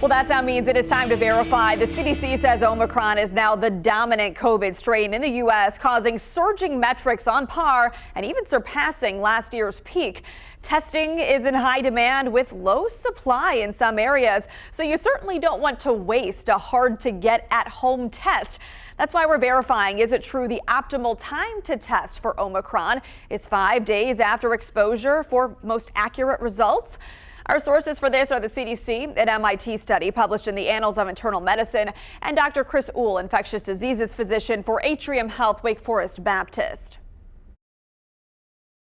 Well, that sound means it is time to verify. The CDC says Omicron is now the dominant COVID strain in the U.S., causing surging metrics on par and even surpassing last year's peak. Testing is in high demand with low supply in some areas, so you certainly don't want to waste a hard-to-get at-home test. That's why we're verifying, is it true the optimal time to test for Omicron is 5 days after exposure for most accurate results? Our sources for this are the CDC, an MIT study published in the Annals of Internal Medicine, and Dr. Chris Uhl, infectious diseases physician for Atrium Health Wake Forest Baptist.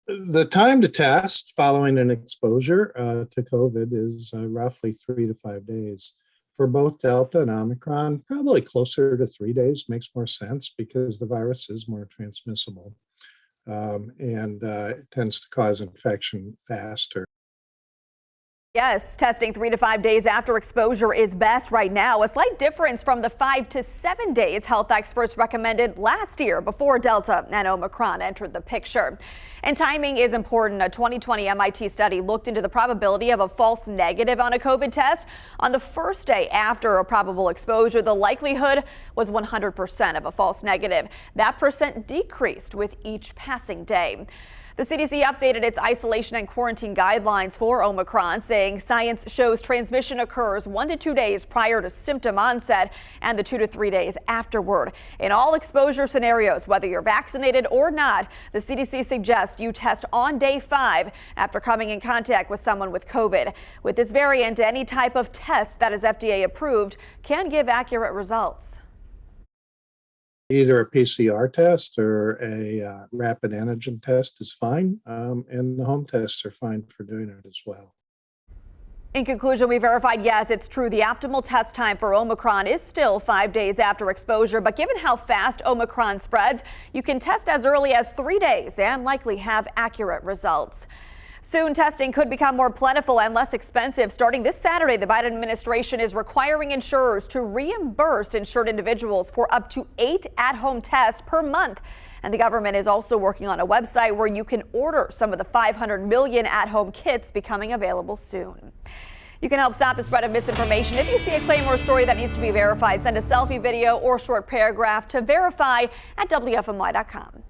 The time to test following an exposure to COVID is roughly 3 to 5 days. For both Delta and Omicron, probably closer to 3 days makes more sense because the virus is more transmissible and it tends to cause infection faster. Yes, testing 3 to 5 days after exposure is best right now, a slight difference from the 5 to 7 days health experts recommended last year before Delta and Omicron entered the picture. And timing is important. A 2020 MIT study looked into the probability of a false negative on a COVID test. On the first day after a probable exposure, the likelihood was 100% of a false negative. That percent decreased with each passing day. The CDC updated its isolation and quarantine guidelines for Omicron, saying science shows transmission occurs 1 to 2 days prior to symptom onset and the 2 to 3 days afterward. In all exposure scenarios, whether you're vaccinated or not, the CDC suggests you test on day 5 after coming in contact with someone with COVID. With this variant, any type of test that is FDA approved can give accurate results. Either a PCR test or a rapid antigen test is fine, and the home tests are fine for doing it as well. In conclusion, we verified, yes, it's true. The optimal test time for Omicron is still 5 days after exposure. But given how fast Omicron spreads, you can test as early as 3 days and likely have accurate results. Soon, testing could become more plentiful and less expensive. Starting this Saturday, the Biden administration is requiring insurers to reimburse insured individuals for up to 8 at-home tests per month. And the government is also working on a website where you can order some of the 500 million at-home kits becoming available soon. You can help stop the spread of misinformation. If you see a claim or a story that needs to be verified, send a selfie, video, or short paragraph to verify@WFMY.com.